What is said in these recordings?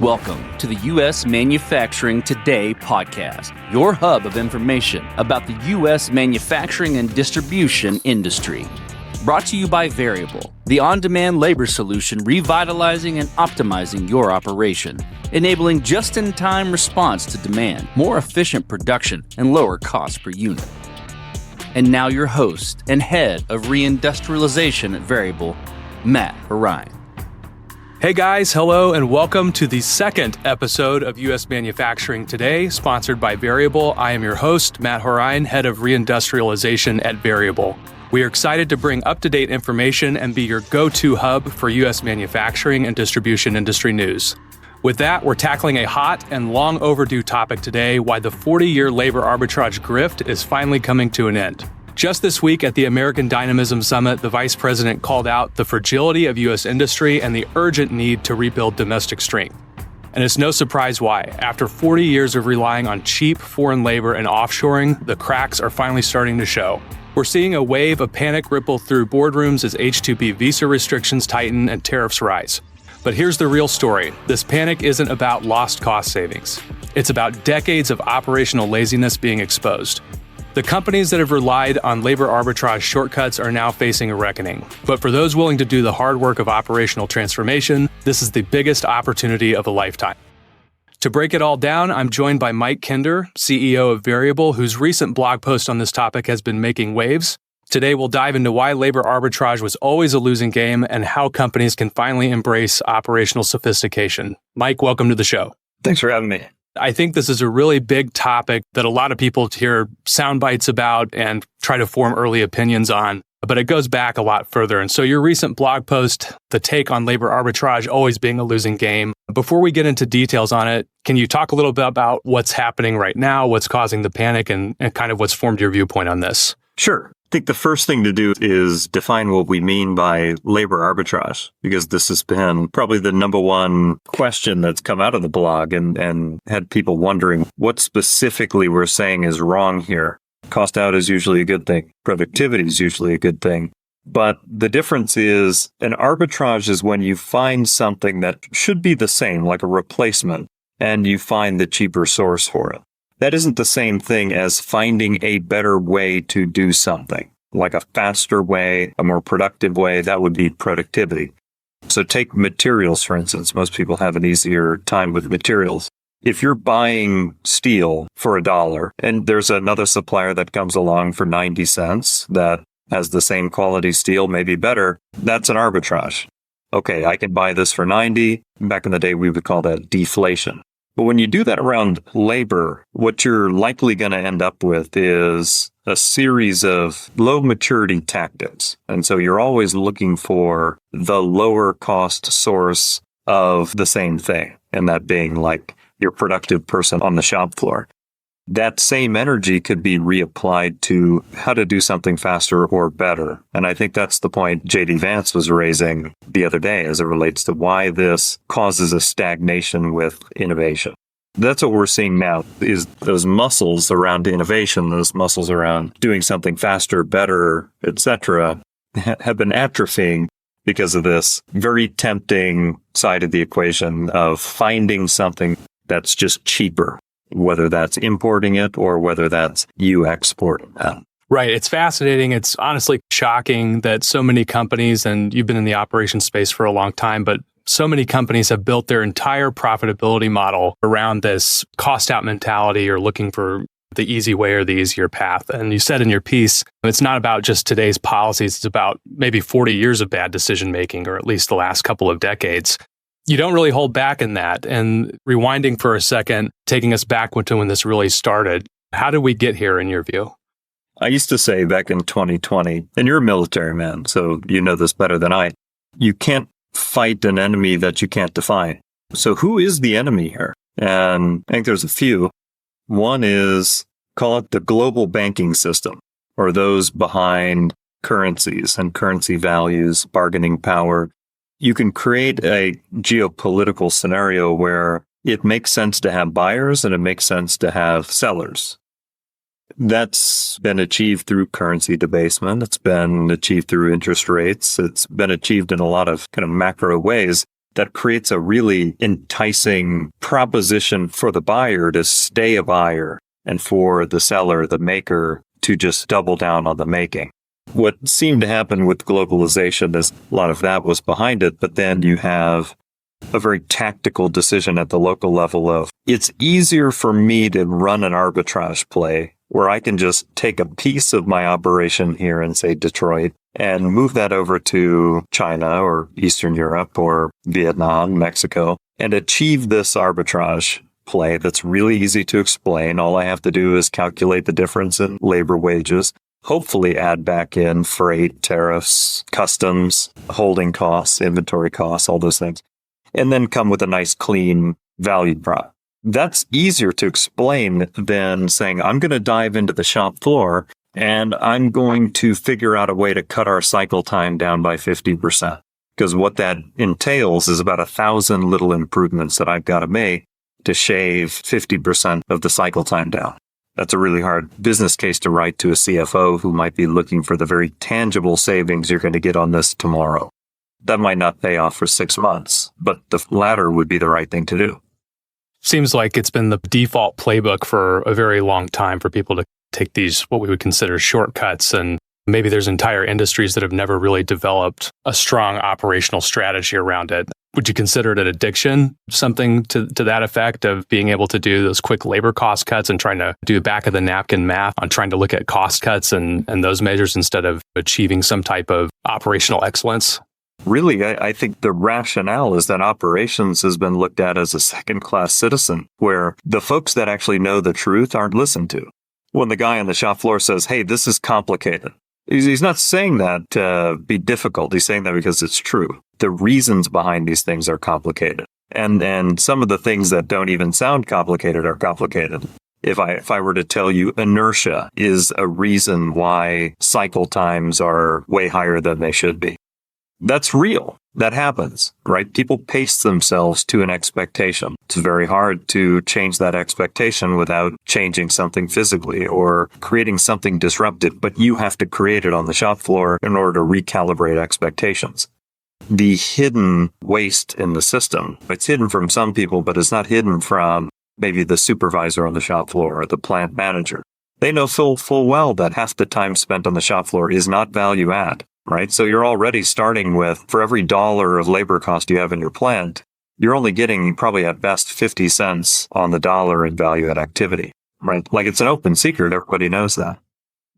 Welcome to the U.S. Manufacturing Today podcast, your hub of information about the U.S. manufacturing and distribution industry. Brought to you by Veryable, the on-demand labor solution revitalizing and optimizing your operation, enabling just-in-time response to demand, more efficient production, and lower cost per unit. And now your host and head of reindustrialization at Veryable, Matt Horine. Hey guys, hello and welcome to the second episode of U.S. Manufacturing Today, sponsored by Veryable. I am your host, Matt Horine, head of reindustrialization at Veryable. We are excited to bring up-to-date information and be your go-to hub for U.S. manufacturing and distribution industry news. With that, we're tackling a hot and long overdue topic today, why the 40-year labor arbitrage grift is finally coming to an end. Just this week at the American Dynamism Summit, the Vice President called out the fragility of U.S. industry and the urgent need to rebuild domestic strength. And it's no surprise why. After 40 years of relying on cheap foreign labor and offshoring, the cracks are finally starting to show. We're seeing a wave of panic ripple through boardrooms as H-2B visa restrictions tighten and tariffs rise. But here's the real story. This panic isn't about lost cost savings. It's about decades of operational laziness being exposed. The companies that have relied on labor arbitrage shortcuts are now facing a reckoning. But for those willing to do the hard work of operational transformation, this is the biggest opportunity of a lifetime. To break it all down, I'm joined by Mike Kinder, CEO of Veryable, whose recent blog post on this topic has been making waves. Today, we'll dive into why labor arbitrage was always a losing game and how companies can finally embrace operational sophistication. Mike, welcome to the show. Thanks for having me. I think this is a really big topic that a lot of people hear sound bites about and try to form early opinions on, but it goes back a lot further. And so your recent blog post, the take on labor arbitrage always being a losing game. Before we get into details on it, can you talk a little bit about what's happening right now, what's causing the panic, and kind of what's formed your viewpoint on this? Sure. I think the first thing to do is define what we mean by labor arbitrage, because this has been probably the number one question that's come out of the blog and had people wondering what specifically we're saying is wrong here. Cost out is usually a good thing. Productivity is usually a good thing. But the difference is an arbitrage is when you find something that should be the same, like a replacement, and you find the cheaper source for it. That isn't the same thing as finding a better way to do something, like a faster way, a more productive way. That would be productivity. So take materials, for instance. Most people have an easier time with materials. If you're buying steel for $1 and there's another supplier that comes along for 90 cents that has the same quality steel, maybe better, that's an arbitrage. Okay, I can buy this for 90. Back in the day, we would call that deflation. But when you do that around labor, what you're likely going to end up with is a series of low maturity tactics. And so you're always looking for the lower cost source of the same thing, and that being like your productive person on the shop floor. That same energy could be reapplied to how to do something faster or better. And I think that's the point J.D. Vance was raising the other day as it relates to why this causes a stagnation with innovation. That's what we're seeing now is those muscles around innovation, those muscles around doing something faster, better, etc., have been atrophying because of this very tempting side of the equation of finding something that's just cheaper, whether that's importing it or whether that's you exporting it. Right. It's fascinating. It's honestly shocking that so many companies, and you've been in the operations space for a long time, but so many companies have built their entire profitability model around this cost out mentality or looking for the easy way or the easier path. And you said in your piece, it's not about just today's policies. It's about maybe 40 years of bad decision making, or at least the last couple of decades. You don't really hold back in that. And rewinding for a second, taking us back to when this really started, how did we get here in your view? I used to say back in 2020, and you're a military man, so you know this better than I, you can't fight an enemy that you can't define. So who is the enemy here? And I think there's a few. One is, call it the global banking system, or those behind currencies and currency values, bargaining power. You can create a geopolitical scenario where it makes sense to have buyers and it makes sense to have sellers. That's been achieved through currency debasement. It's been achieved through interest rates. It's been achieved in a lot of kind of macro ways. that creates a really enticing proposition for the buyer to stay a buyer and for the seller, the maker, to just double down on the making. What seemed to happen with globalization is a lot of that was behind it, but then you have a very tactical decision at the local level of, it's easier for me to run an arbitrage play where I can just take a piece of my operation here in, say, Detroit and move that over to China or Eastern Europe or Vietnam, Mexico, and achieve this arbitrage play that's really easy to explain. All I have to do is calculate the difference in labor wages, hopefully add back in freight, tariffs, customs, holding costs, inventory costs, all those things, and then come with a nice clean value prop. That's easier to explain than saying, I'm going to dive into the shop floor and I'm going to figure out a way to cut our cycle time down by 50%. Because what that entails is about 1,000 little improvements that I've got to make to shave 50% of the cycle time down. That's a really hard business case to write to a CFO who might be looking for the very tangible savings you're going to get on this tomorrow. That might not pay off for 6 months, but the latter would be the right thing to do. Seems like it's been the default playbook for a very long time for people to take these, what we would consider shortcuts. And maybe there's entire industries that have never really developed a strong operational strategy around it. Would you consider it an addiction, something to that effect of being able to do those quick labor cost cuts and trying to do back of the napkin math on trying to look at cost cuts and those measures instead of achieving some type of operational excellence? Really, I think the rationale is that operations has been looked at as a second-class citizen, where the folks that actually know the truth aren't listened to. When the guy on the shop floor says, hey, this is complicated, he's not saying that to be difficult. He's saying that because it's true. The reasons behind these things are complicated. And some of the things that don't even sound complicated are complicated. If I were to tell you inertia is a reason why cycle times are way higher than they should be, that's real. That happens, right? People pace themselves to an expectation. It's very hard to change that expectation without changing something physically or creating something disruptive, but you have to create it on the shop floor in order to recalibrate expectations. The hidden waste in the system, it's hidden from some people, but it's not hidden from maybe the supervisor on the shop floor or the plant manager. They know full well that half the time spent on the shop floor is not value add. Right? So you're already starting with, for every dollar of labor cost you have in your plant, you're only getting probably at best 50 cents on the dollar in value add activity, right? Like it's an open secret. Everybody knows that.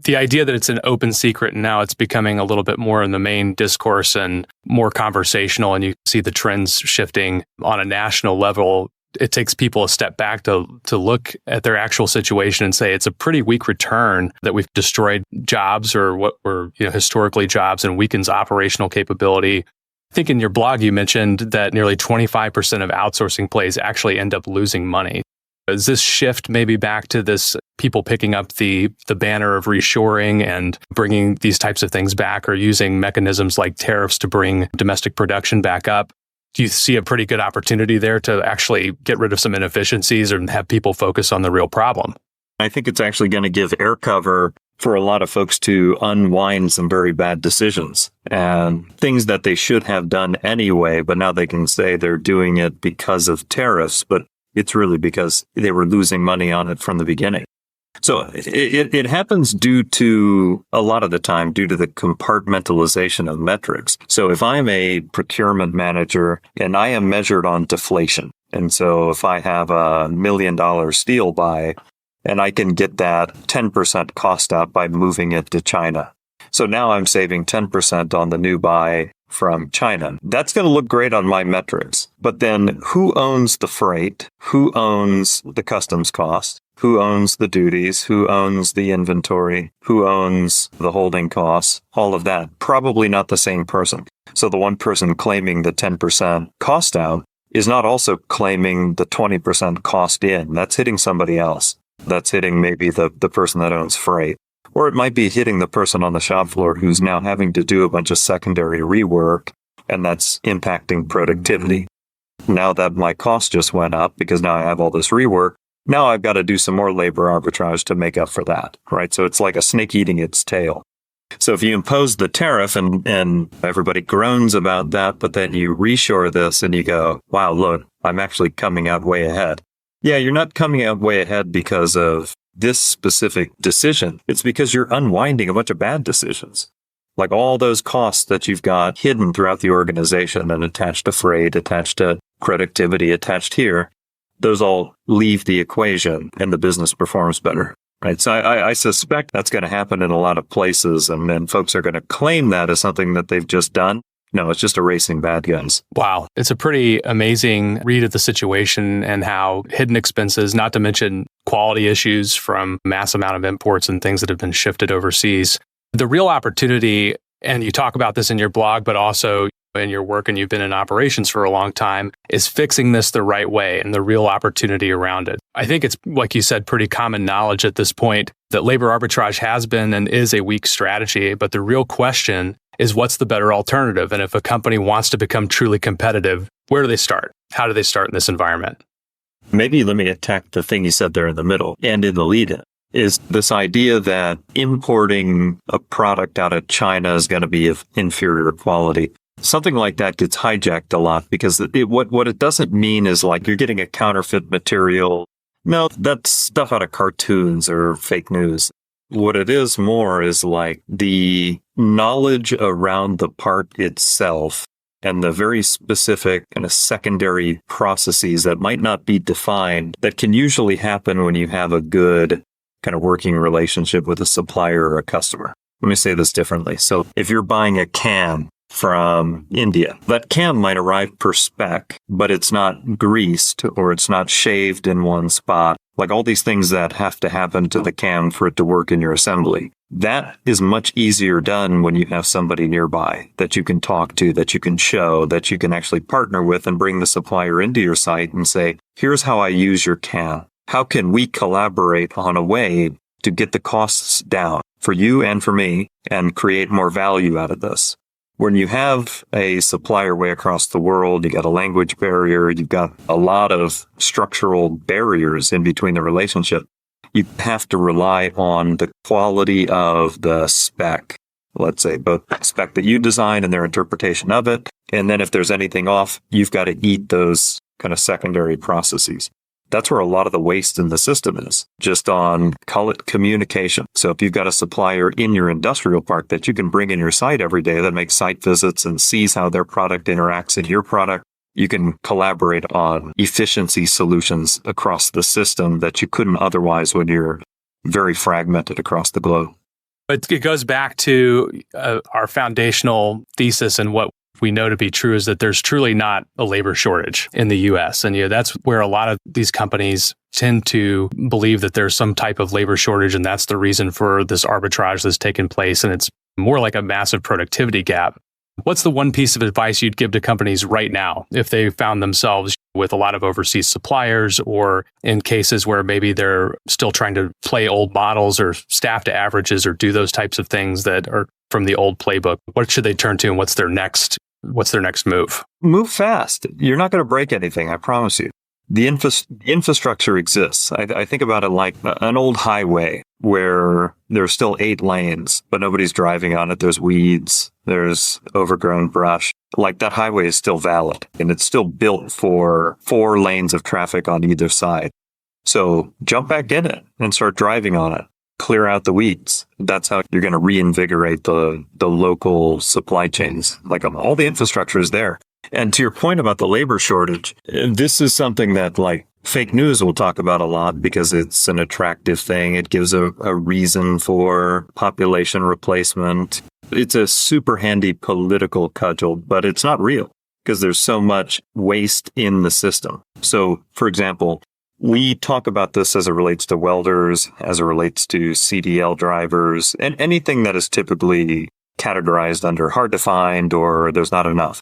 The idea that it's an open secret and now it's becoming a little bit more in the main discourse and more conversational, and you see the trends shifting on a national level. It takes people a step back to look at their actual situation and say it's a pretty weak return that we've destroyed jobs or what were historically jobs and weakens operational capability. I think in your blog you mentioned that nearly 25% of outsourcing plays actually end up losing money. Is this shift maybe back to this people picking up the banner of reshoring and bringing these types of things back or using mechanisms like tariffs to bring domestic production back up? Do you see a pretty good opportunity there to actually get rid of some inefficiencies and have people focus on the real problem? I think it's actually going to give air cover for a lot of folks to unwind some very bad decisions and things that they should have done anyway, but now they can say they're doing it because of tariffs, but it's really because they were losing money on it from the beginning. So it happens due to, a lot of the time, due to the compartmentalization of metrics. So if I'm a procurement manager and I am measured on deflation, and so if I have $1 million steel buy and I can get that 10% cost out by moving it to China. So now I'm saving 10% on the new buy from China. That's going to look great on my metrics. But then who owns the freight? Who owns the customs cost? Who owns the duties? Who owns the inventory? Who owns the holding costs? All of that. Probably not the same person. So the one person claiming the 10% cost out is not also claiming the 20% cost in. That's hitting somebody else. That's hitting maybe the person that owns freight. Or it might be hitting the person on the shop floor who's now having to do a bunch of secondary rework, and that's impacting productivity. Now that my cost just went up because now I have all this rework, now I've got to do some more labor arbitrage to make up for that, right? So it's like a snake eating its tail. So if you impose the tariff and everybody groans about that, but then you reshore this and you go, wow, look, I'm actually coming out way ahead. Yeah, you're not coming out way ahead because of this specific decision. It's because you're unwinding a bunch of bad decisions. Like all those costs that you've got hidden throughout the organization and attached to freight, attached to productivity, attached here, those all leave the equation and the business performs better. Right. So I suspect that's going to happen in a lot of places, and then folks are going to claim that as something that they've just done. No, it's just erasing bad guys. Wow. It's a pretty amazing read of the situation and how hidden expenses, not to mention quality issues from mass amount of imports and things that have been shifted overseas. The real opportunity, and you talk about this in your blog, but also in your work, and you've been in operations for a long time, is fixing this the right way and the real opportunity around it. I think it's, like you said, pretty common knowledge at this point that labor arbitrage has been and is a weak strategy. But the real question is, what's the better alternative? And if a company wants to become truly competitive, where do they start? How do they start in this environment? Maybe let me attack the thing you said there in the middle and in the lead-in, is this idea that importing a product out of China is going to be of inferior quality. Something like that gets hijacked a lot because what it doesn't mean is like you're getting a counterfeit material. No, that's stuff out of cartoons or fake news. What it is more is like the knowledge around the part itself and the very specific kind of secondary processes that might not be defined that can usually happen when you have a good kind of working relationship with a supplier or a customer. Let me say this differently. So if you're buying a can from India, that can might arrive per spec, but it's not greased or it's not shaved in one spot. Like all these things that have to happen to the can for it to work in your assembly. That is much easier done when you have somebody nearby that you can talk to, that you can show, that you can actually partner with and bring the supplier into your site and say, here's how I use your can. How can we collaborate on a way to get the costs down for you and for me and create more value out of this? When you have a supplier way across the world, you got a language barrier, you've got a lot of structural barriers in between the relationship. You have to rely on the quality of the spec, let's say, both the spec that you design and their interpretation of it. And then if there's anything off, you've got to eat those kind of secondary processes. That's where a lot of the waste in the system is, just on, call it communication. So if you've got a supplier in your industrial park that you can bring in your site every day that makes site visits and sees how their product interacts in your product, you can collaborate on efficiency solutions across the system that you couldn't otherwise when you're very fragmented across the globe. But it goes back to our foundational thesis and what we know to be true is that there's truly not a labor shortage in the U.S. And that's where a lot of these companies tend to believe that there's some type of labor shortage, and that's the reason for this arbitrage that's taken place. And it's more like a massive productivity gap. What's the one piece of advice you'd give to companies right now if they found themselves with a lot of overseas suppliers, or in cases where maybe they're still trying to play old models or staff to averages or do those types of things that are from the old playbook? What should they turn to, and what's their next move? Move fast. You're not going to break anything, I promise you. The infrastructure exists. I think about it like an old highway where there's still 8 lanes, but nobody's driving on it. There's weeds. There's overgrown brush. Like that highway is still valid, and it's still built for 4 lanes of traffic on either side. So jump back in it and start driving on it. Clear out the weeds. That's how you're going to reinvigorate the local supply chains. Like all the infrastructure is there. And to your point about the labor shortage, this is something that like fake news will talk about a lot because it's an attractive thing. It gives a reason for population replacement. It's a super handy political cudgel, but it's not real because there's so much waste in the system. So, for example, we talk about this as it relates to welders, as it relates to CDL drivers, and anything that is typically categorized under hard to find or there's not enough.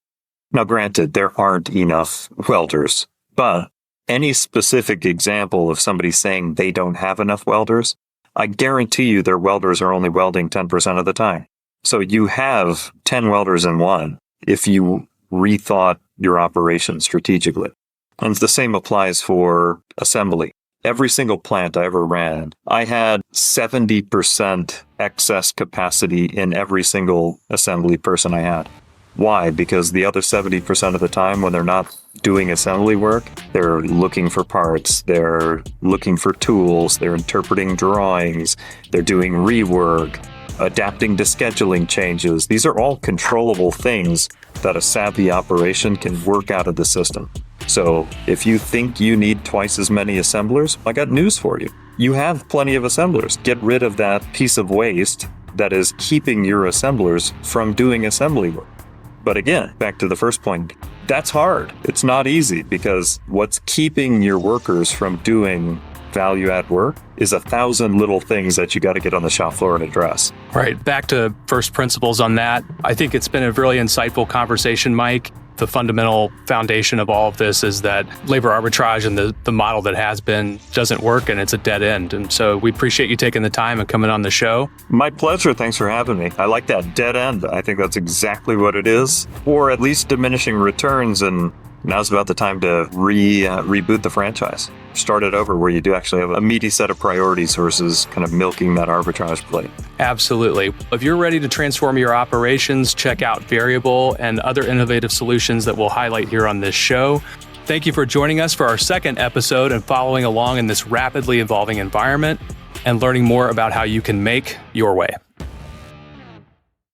Now, granted, there aren't enough welders, but any specific example of somebody saying they don't have enough welders, I guarantee you their welders are only welding 10% of the time. So you have 10 welders in one if you rethought your operation strategically. And the same applies for assembly. Every single plant I ever ran, I had 70% excess capacity in every single assembly person I had. Why? Because the other 70% of the time when they're not doing assembly work, they're looking for parts, they're looking for tools, they're interpreting drawings, they're doing rework, adapting to scheduling changes. These are all controllable things that a savvy operation can work out of the system. So if you think you need twice as many assemblers, I got news for you. You have plenty of assemblers. Get rid of that piece of waste that is keeping your assemblers from doing assembly work. But again, back to the first point, that's hard. It's not easy because what's keeping your workers from doing value-add work is 1,000 little things that you got to get on the shop floor and address. Right. Back to first principles on that. I think it's been a really insightful conversation, Mike. The fundamental foundation of all of this is that labor arbitrage and the model that has been doesn't work and it's a dead end. And so we appreciate you taking the time and coming on the show. My pleasure. Thanks for having me. I like that dead end. I think that's exactly what it is, or at least diminishing returns. And now's about the time to reboot the franchise. Start it over where you do actually have a meaty set of priorities versus kind of milking that arbitrage plate. Absolutely. If you're ready to transform your operations, check out Veryable and other innovative solutions that we'll highlight here on this show. Thank you for joining us for our second episode and following along in this rapidly evolving environment and learning more about how you can make your way.